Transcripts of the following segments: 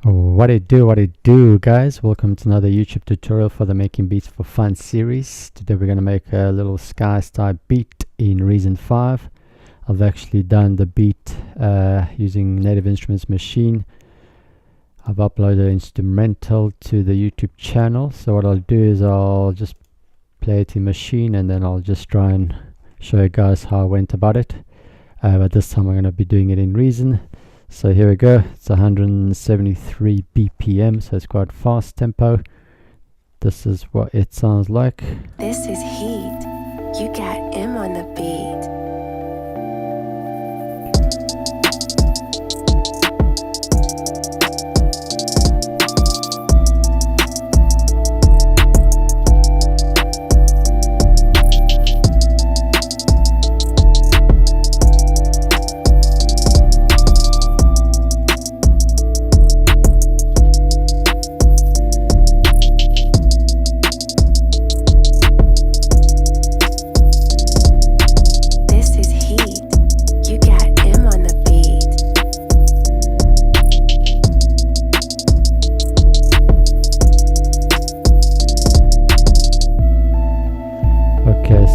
What it do, guys? Welcome to another YouTube tutorial for the Making Beats for Fun series. Today we're going to make a little sky style beat in Reason 5. I've actually done the beat using Native Instruments Machine. I've uploaded an instrumental to the YouTube channel. So what I'll do is I'll just play it in Machine and then I'll just try and show you guys how I went about it. But this time I'm going to be doing it in Reason. So here we go. It's 173 BPM, so it's quite fast tempo. This is what it sounds like. This is Heat. You got M on the beat.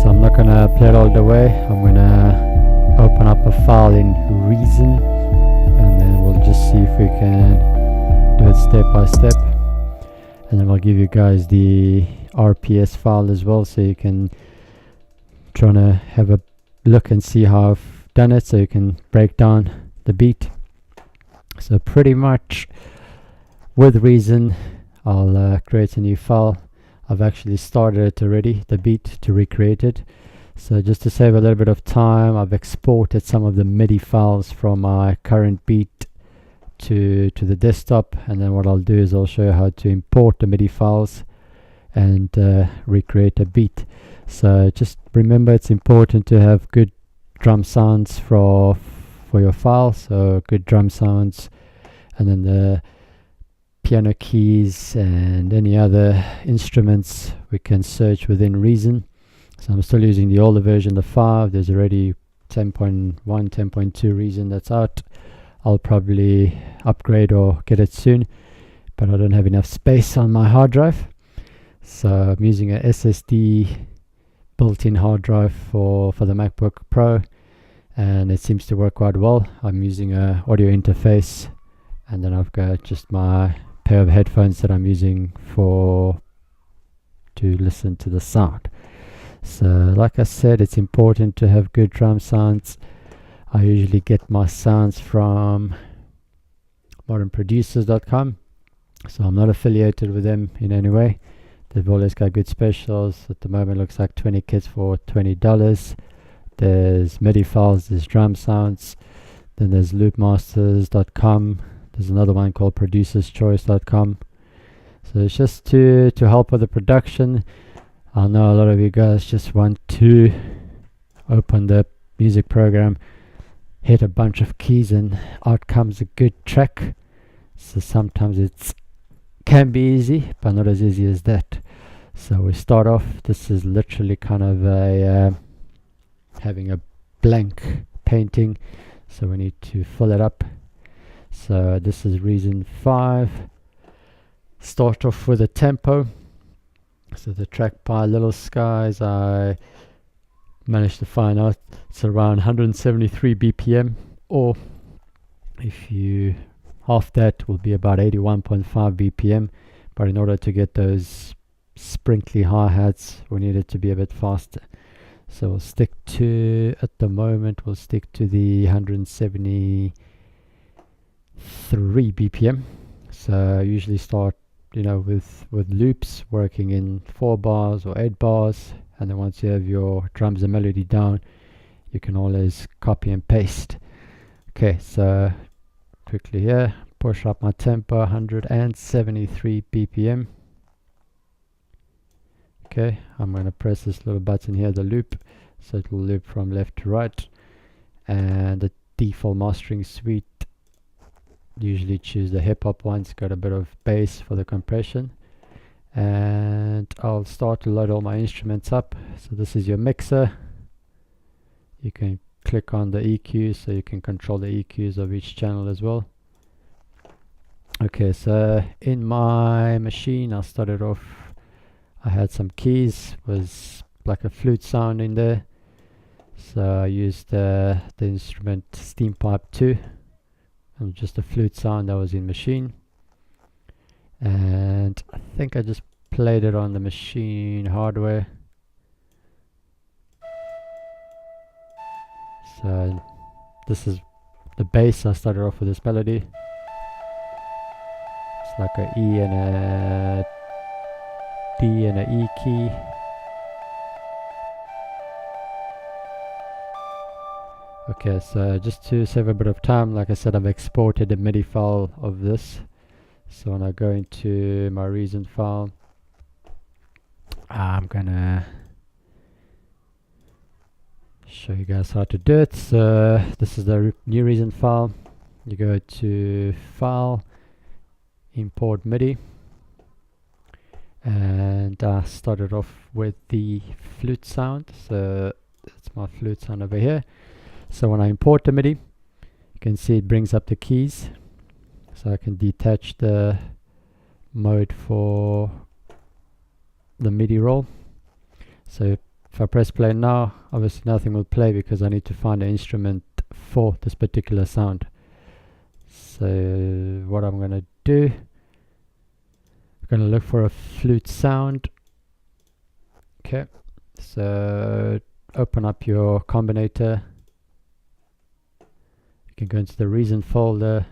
So I'm not gonna play it all the way. I'm gonna open up a file in Reason and then we'll just see if we can do it step by step, and then I'll give you guys the RPS file as well so you can try to have a look and see how I've done it, so you can break down the beat. So pretty much with Reason I'll create a new file. I've actually started it already, the beat, to recreate it. So just to save a little bit of time, I've exported some of the MIDI files from my current beat to the desktop, and then what I'll do is I'll show you how to import the MIDI files and recreate a beat. So just remember, it's important to have good drum sounds for your file, so good drum sounds, and then the piano keys and any other instruments we can search within Reason. So I'm still using the older version, the 5. There's already 10.1, 10.2 Reason that's out. I'll probably upgrade or get it soon, but I don't have enough space on my hard drive. So I'm using a SSD built-in hard drive for the MacBook Pro, and it seems to work quite well. I'm using a audio interface, and then I've got just my pair of headphones that I'm using to listen to the sound. So like I said, it's important to have good drum sounds. I usually get my sounds from modernproducers.com, so I'm not affiliated with them in any way. They've always got good specials. At the moment looks like 20 kits for $20. There's MIDI files, there's drum sounds, then there's loopmasters.com. There's another one called producerschoice.com. So it's just to help with the production. I know a lot of you guys just want to open the music program, hit a bunch of keys, and out comes a good track. So sometimes it can be easy, but not as easy as that. So we start off. This is literally kind of a having a blank painting, so we need to fill it up. So this is Reason 5. Start off with a tempo. So the track by Little Skies, I managed to find out it's around 173 BPM, or if you half that will be about 81.5 BPM. But in order to get those sprinkly hi-hats, we need it to be a bit faster. So we'll stick to, at the moment, we'll stick to the 173 BPM. So I usually start with loops, working in 4 bars or 8 bars, and then once you have your drums and melody down, you can always copy and paste. Okay, so quickly here, push up my tempo, 173 BPM. Okay, I'm going to press this little button here, the loop, so it will loop from left to right. And the default mastering suite, usually choose the hip hop one. It's got a bit of bass for the compression. And I'll start to load all my instruments up. So this is your mixer. You can click on the EQ so you can control the EQs of each channel as well. Okay, so in my machine, I started off, I had some keys, was like a flute sound in there. So I used the instrument Steam Pipe 2 and just a flute sound that was in machine. And I think I just played it on the machine hardware. So this is the bass. I started off with this melody. It's like a E and a D and a E key. Okay, so just to save a bit of time, like I said, I've exported a MIDI file of this. So when I go into my Reason file, I'm gonna show you guys how to do it. So this is the new Reason file. You go to File, Import MIDI, and I started off with the flute sound. So that's my flute sound over here. So when I import the MIDI, you can see it brings up the keys. So I can detach the mode for the MIDI roll. So if I press play now, obviously nothing will play because I need to find an instrument for this particular sound. So what I'm going to do, I'm going to look for a flute sound. Okay, so open up your combinator. You can go into the Reason folder,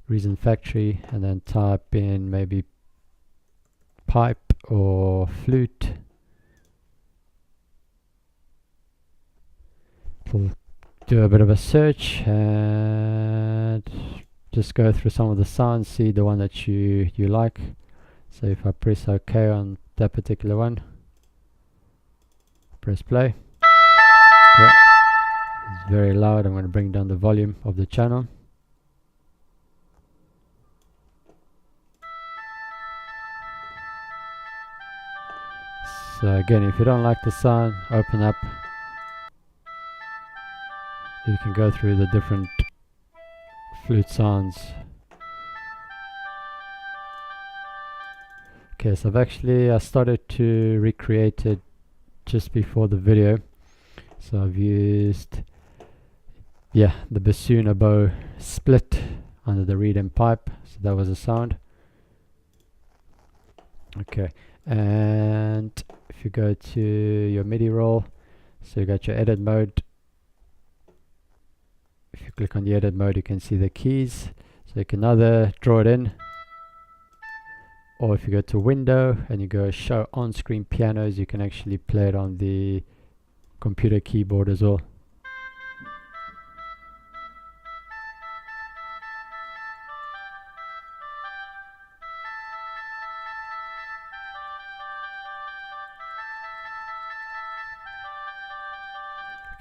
Reason Factory, and then type in maybe pipe or flute. It'll do a bit of a search and just go through some of the sounds, see the one that you like. So if I press OK on that particular one, press play. Okay. It's very loud. I'm going to bring down the volume of the channel. So again, if you don't like the sound, open up. You can go through the different flute sounds. Okay, so I started to recreate it just before the video. So I've used the bassoon oboe split under the reed and pipe. So that was a sound. Okay, and if you go to your MIDI roll, so you got your edit mode. If you click on the edit mode, you can see the keys. So you can either draw it in, or if you go to window and you go show on-screen pianos, you can actually play it on the computer keyboard as well.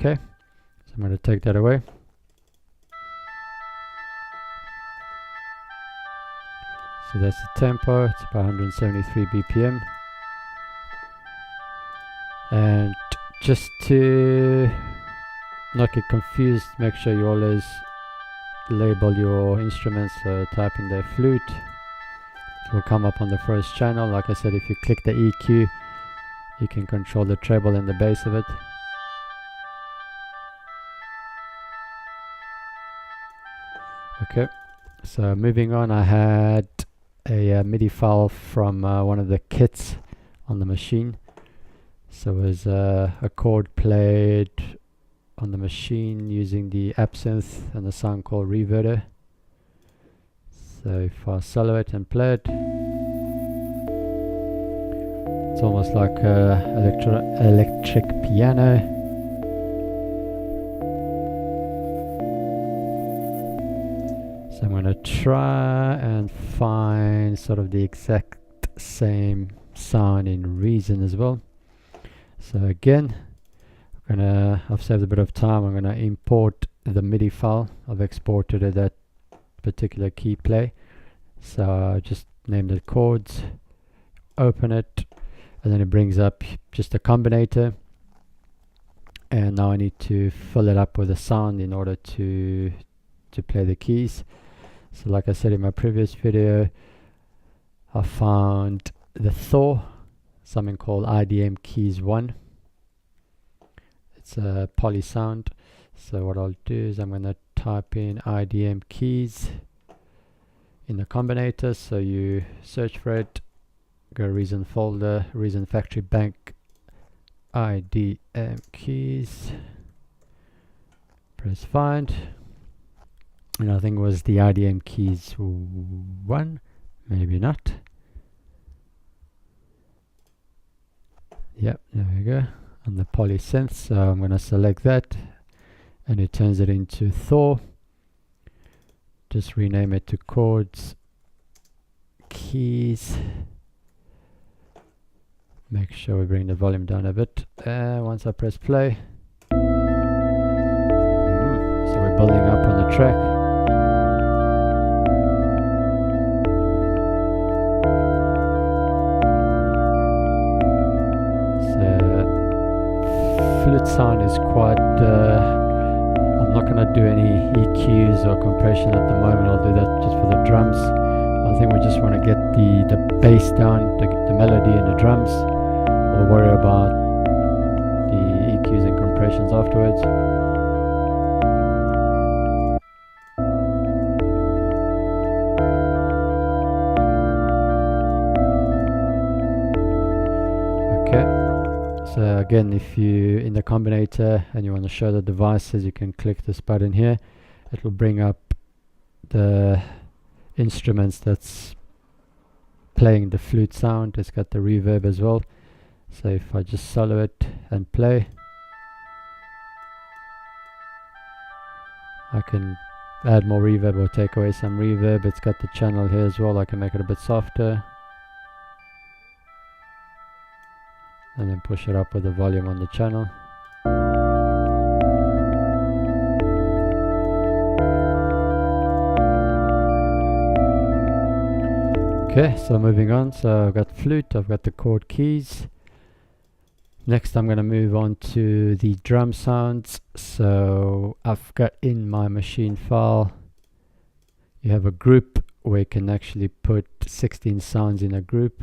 Okay, so I'm going to take that away. So that's the tempo, it's about 173 BPM. And just to not get confused, make sure you always label your instruments. So type in the flute, it will come up on the first channel. Like I said, if you click the EQ, you can control the treble and the bass of it. Okay, so moving on, I had a MIDI file from one of the kits on the machine. So it was a chord played on the machine using the absinthe and a sound called Reverter. So if I solo it and play it, it's almost like electric piano. So I'm going to try and find sort of the exact same sound in Reason as well. So again, I've saved a bit of time. I'm going to import the MIDI file. I've exported it at particular key play. So I just named it chords, open it, and then it brings up just a combinator. And now I need to fill it up with a sound in order to play the keys. So like I said in my previous video, I found the Thor, something called IDM Keys 1. It's a poly sound. So what I'll do is I'm going to type in IDM Keys in the combinator. So you search for it, go Reason folder, Reason Factory Bank, IDM Keys, press find, and I think it was the IDM Keys 1, maybe not. Yep, there we go, on the poly synth. So I'm going to select that, and it turns it into Thor. Just rename it to Chords Keys. Make sure we bring the volume down a bit. Once I press play, so we're building up on the track. So flute sound is quite I'm not going to do any EQs or compression at the moment. I'll do that just for the drums. I think we just want to get the bass down, the melody and the drums. We'll worry about the EQs and compressions afterwards. Okay, so again, if you in the combinator and you want to show the devices, you can click this button here. It will bring up the instruments that's playing the flute sound. It's got the reverb as well. So if I just solo it and play, I can add more reverb or take away some reverb. It's got the channel here as well. I can make it a bit softer and then push it up with the volume on the channel. Okay, so moving on. So I've got flute, I've got the chord keys. Next I'm going to move on to the drum sounds. So I've got in my machine file, you have a group where you can actually put 16 sounds in a group.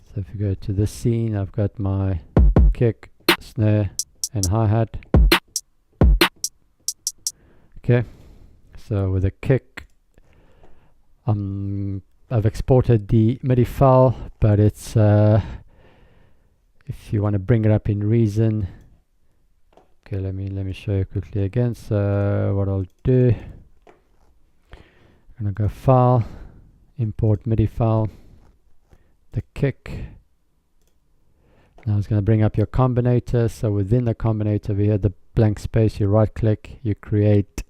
So if you go to this scene, I've got my kick, snare and hi-hat. Okay, so with a kick, I've exported the MIDI file, but it's if you want to bring it up in Reason, okay, let me show you quickly again. So what I'll do, I'm gonna go File, Import MIDI file, the kick. Now it's gonna bring up your combinator. So within the combinator, we have the blank space. You right click, you create.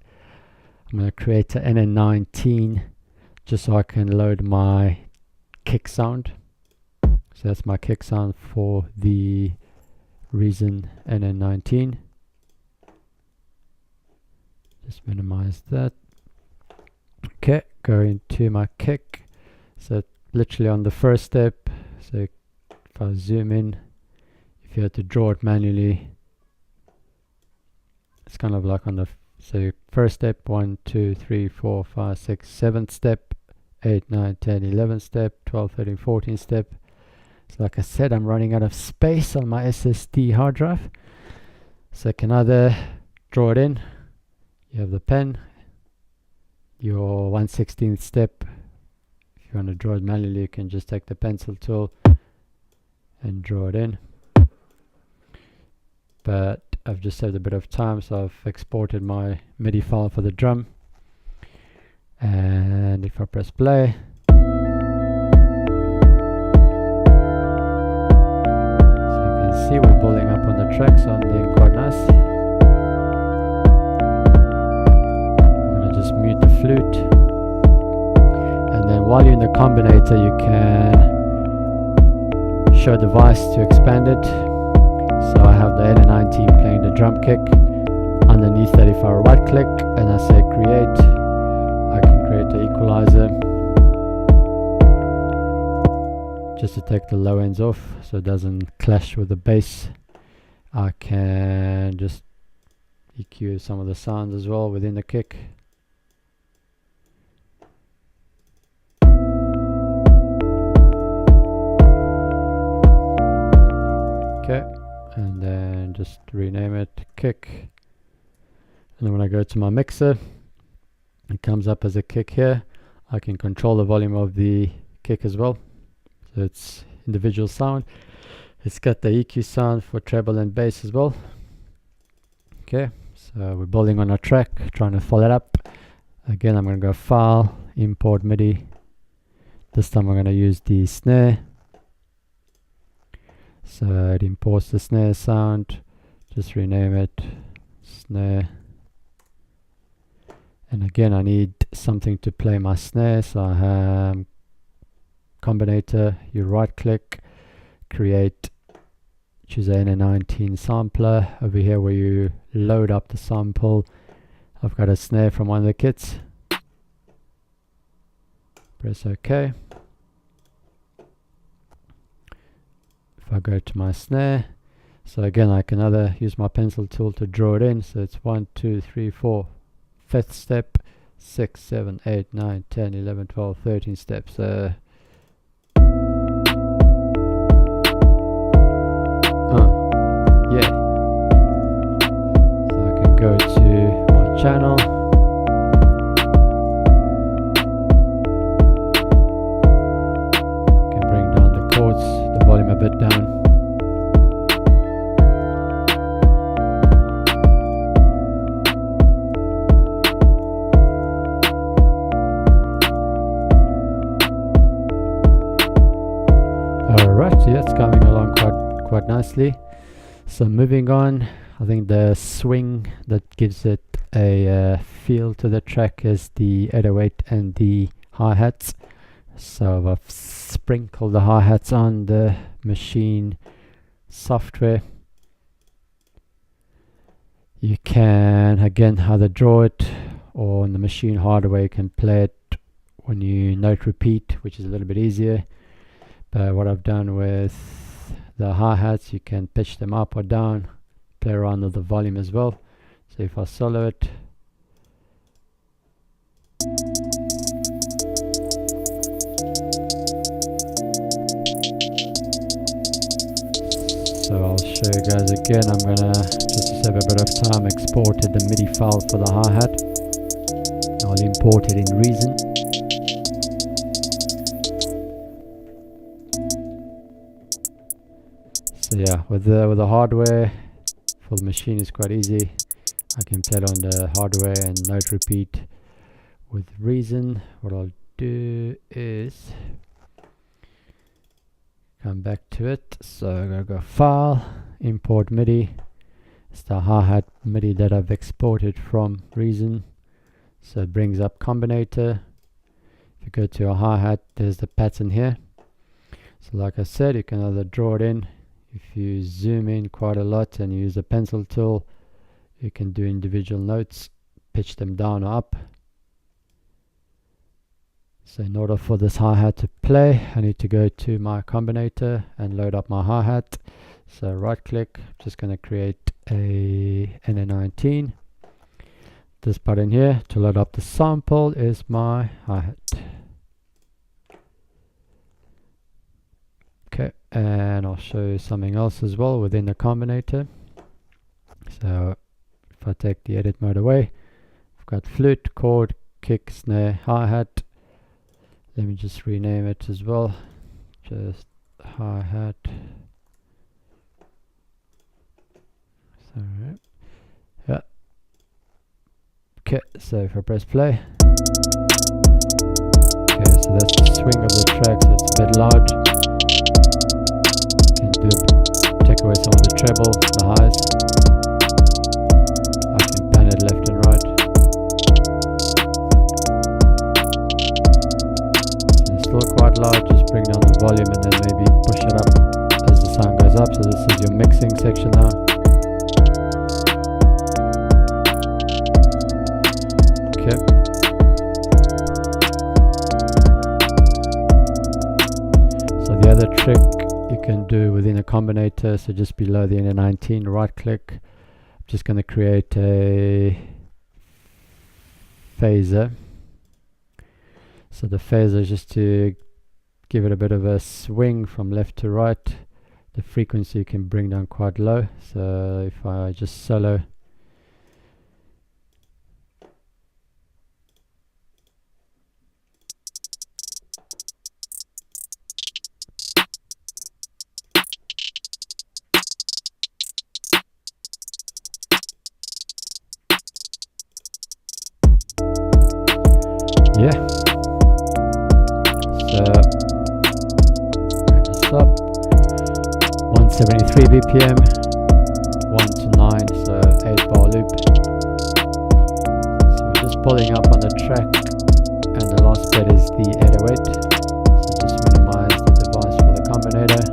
I'm gonna create an NN19 just so I can load my kick sound. So that's my kick sound for the Reason NN19. Just minimize that. Okay, go into my kick. So literally on the first step, so if I zoom in, if you had to draw it manually, it's kind of like on the so first step, 1, 2, 3, 4, 5, 6, 7th step, 8, 9, 10, 11th step, 12, 13, 14th step. So like I said, I'm running out of space on my SSD hard drive. So I can either draw it in, you have the pen, your 1/16th step. If you want to draw it manually, you can just take the pencil tool and draw it in. But I've just saved a bit of time, so I've exported my MIDI file for the drum. And if I press play, see we're building up on the track, so I'm doing quite nice. I'm going to just mute the flute, and then while you're in the combinator you can show device to expand it. So I have the NN19 playing the drum kick. Underneath that, if I right click and I say create, I can create the equalizer just to take the low ends off so it doesn't clash with the bass. I can just EQ some of the sounds as well within the kick. and then just rename it kick. And then when I go to my mixer, it comes up as a kick here. I can control the volume of the kick as well, so it's individual sound. It's got the EQ sound for treble and bass as well. Okay, so we're building on our track, trying to follow it up. Again, I'm going to go File, Import MIDI. This time I'm going to use the snare. So it imports the snare sound. Just rename it snare. And again, I need something to play my snare. So I have combinator. You right click, create, choose a NI sampler. Over here where you load up the sample, I've got a snare from one of the kits. Press OK. If I go to my snare, so again I can either use my pencil tool to draw it in. So it's 1, 2, 3, 4, 5th step, 6, 7, 8, 9, 10, 11, 12, 13 steps. Yeah. So I can go to my channel. Can bring down the chords, the volume a bit down. Alright, so yeah, it's coming along quite nicely. So moving on, I think the swing that gives it a feel to the track is the 808 and the hi-hats. So I've sprinkled the hi-hats on the Maschine software. You can again either draw it, or on the Maschine hardware you can play it when you note repeat, which is a little bit easier. But what I've done with the hi-hats, you can pitch them up or down, play around with the volume as well. So if I solo it, so I'll show you guys again. I'm gonna, just to save a bit of time, exported the MIDI file for the hi-hat. I'll import it in Reason. So yeah, with the hardware for the Maschine is quite easy. I can play it on the hardware and note repeat. With Reason, what I'll do is come back to it. So I'm gonna go File, Import MIDI. It's the hi-hat MIDI that I've exported from Reason. So it brings up combinator. If you go to a hi-hat, there's the pattern here. So like I said, you can either draw it in. If you zoom in quite a lot and use the pencil tool, you can do individual notes, pitch them down or up. So in order for this hi-hat to play, I need to go to my combinator and load up my hi-hat. So right click, just going to create a NI. This button here to load up the sample is my hi-hat. Okay, and I'll show you something else as well within the combinator. So if I take the edit mode away, I've got flute, chord, kick, snare, hi-hat. Let me just rename it as well. Just hi-hat. Sorry. Yeah. Okay, so if I press play. Okay, so that's the swing of the track, so it's a bit loud. Take away some of the treble, the highs. I can pan it left and right. So it's still quite loud, just bring down the volume and then maybe push it up as the sound goes up. So this is your mixing section now. Okay. So the other trick you can do within a combinator, so just below the NI right click, I'm just going to create a phaser. So the phaser is just to give it a bit of a swing from left to right, the frequency you can bring down quite low. So if I just solo, yeah. So just up 173 BPM, 1 to 9, so 8-bar loop. So we're just pulling up on the track, and the last bit is the 808. So just minimize the device for the combinator.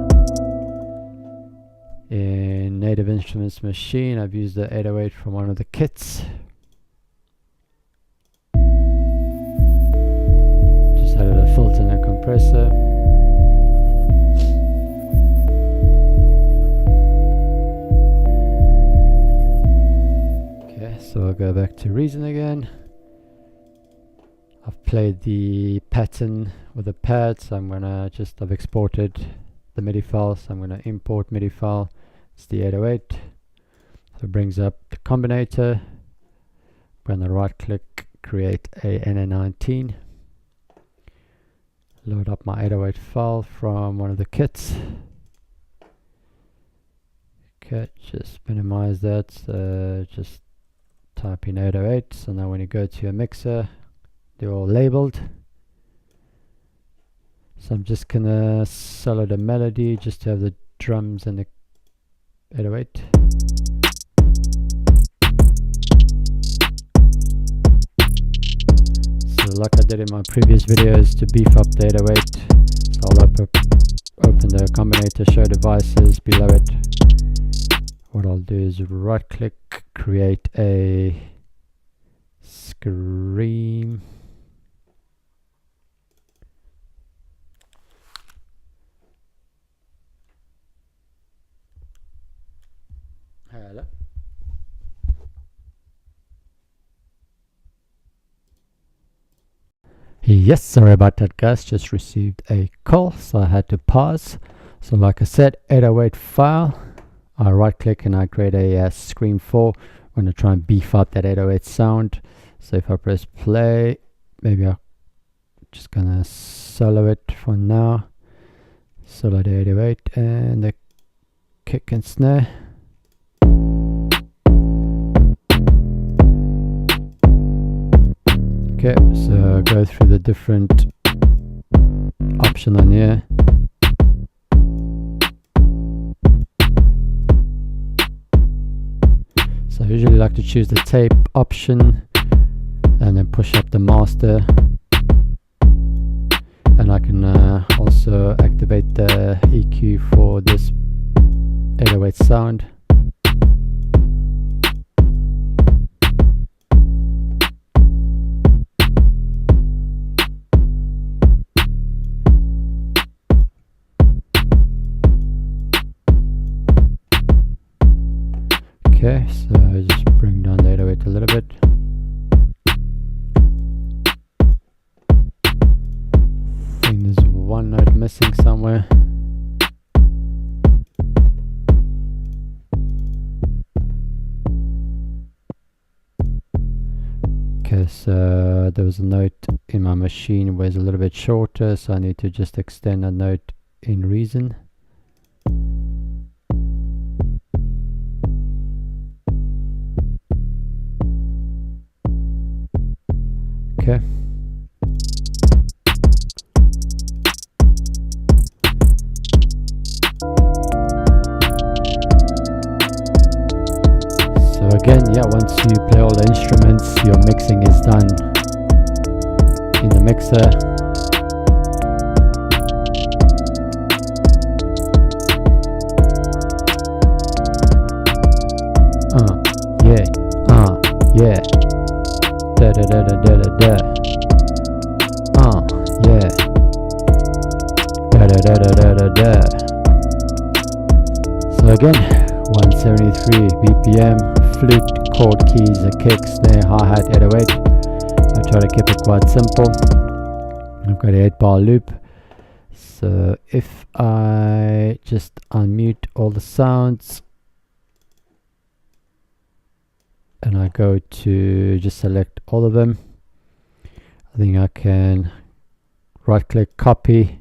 In Native Instruments Machine, I've used the 808 from one of the kits. Just added a filter and a compressor. So I'll go back to Reason again. I've played the pattern with the pad, so I'm gonna I've exported the MIDI file, so I'm gonna import MIDI file. It's the 808. So it brings up the combinator. I'm gonna right click, create a NI load up my 808 file from one of the kits. Okay, just minimize that. So just type in 808. So now when you go to your mixer, they're all labeled. So I'm just gonna solo the melody just to have the drums and the 808. So like I did in my previous videos, to beef up the 808, so I'll open the combinator, show devices below it. What I'll do is right click, create a scream. Hello. Yes, sorry about that guys, just received a call, so I had to pause. So like I said, 808 file. I right click and I create a Scream 4. I'm going to try and beef up that 808 sound. So if I press play, maybe I'm just going to solo it for now. Solo the 808 and the kick and snare. Okay, so go through the different options on here. So I usually like to choose the tape option and then push up the master, and I can also activate the EQ for this 808 sound. Okay, so I just bring down the 808 a little bit. I think there's one note missing somewhere. Okay, so there was a note in my machine where it's a little bit shorter, so I need to just extend a note in Reason. Okay. So again, yeah, once you play all the instruments, your mixing is done in the mixer. Yeah. Da da da da da da da. Yeah. Da da da da da da da. So again, 173 BPM, flute, chord keys, a kick, snare, hi-hat, 808. I try to keep it quite simple. I've got an 8-bar loop, So if I just unmute all the sounds and I go to just select all of them, I think I can right click copy,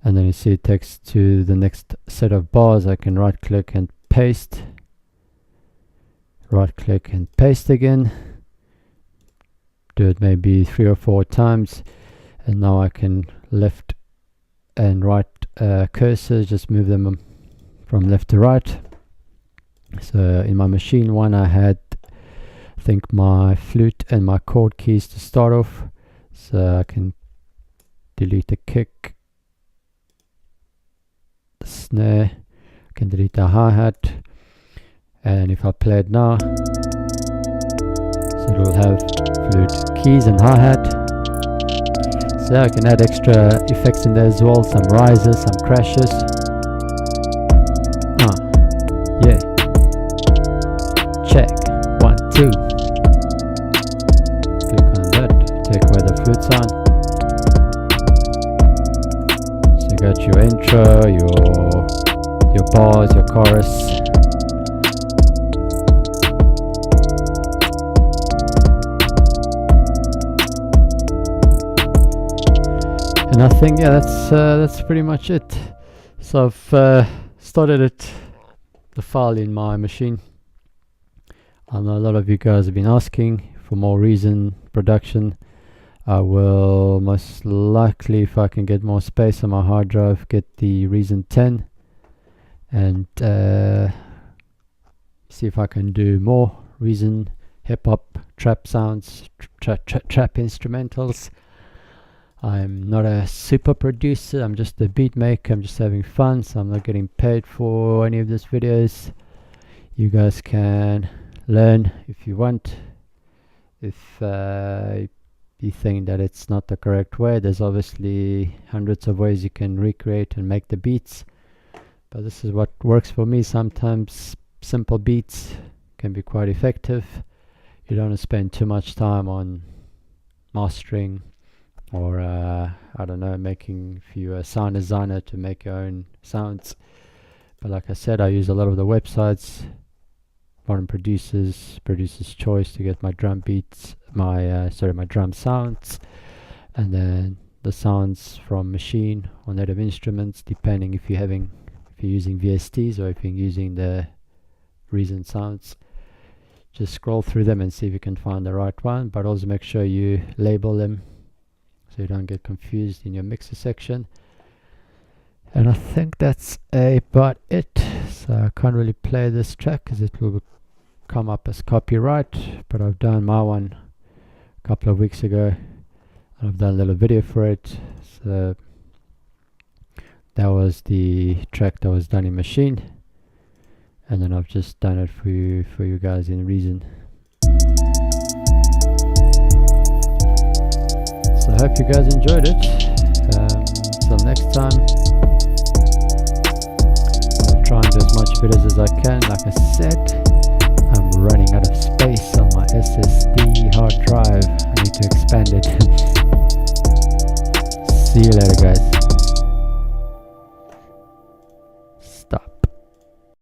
and then you see it takes to the next set of bars. I can right click and paste, right click and paste again, do it maybe 3 or 4 times, and now I can left and right cursor, just move them from left to right. So in my machine one, I had I think my flute and my chord keys to start off, so I can delete the kick, the snare, I can delete the hi-hat, and if I play it now, so it will have flute, keys and hi-hat. So I can add extra effects in there as well, some rises, some crashes. Yeah. Check. 1, 2. Click on that, take away the flute sound. So you got your intro, your bars, your chorus. And I think, yeah, that's pretty much it. So I've started the file in my machine. I know a lot of you guys have been asking for more Reason production. I will most likely, if I can get more space on my hard drive, get the Reason 10 and see if I can do more Reason hip-hop trap sounds, trap instrumentals. I'm not a super producer, I'm just a beat maker, I'm just having fun, so I'm not getting paid for any of these videos. You guys can learn if you want. If you think that it's not the correct way, there's obviously hundreds of ways you can recreate and make the beats, but this is what works for me. Sometimes simple beats can be quite effective. You don't want to spend too much time on mastering or I don't know, making, if you're a sound designer, to make your own sounds. But like I said, I use a lot of the websites, Modern Producers, Producer's Choice, to get my drum beats, my drum sounds, and then the sounds from machine or native instruments, depending if you're using VSTs or if you're using the Reason sounds. Just scroll through them and see if you can find the right one, but also make sure you label them so you don't get confused in your mixer section. And I think that's about it. So I can't really play this track because it will come up as copyright, but I've done my one a couple of weeks ago and I've done a little video for it. So that was the track that was done in machine, and then I've just done it for you guys in Reason. So I hope you guys enjoyed it. Till next time, I'll try and do as much videos as I can. Like I said,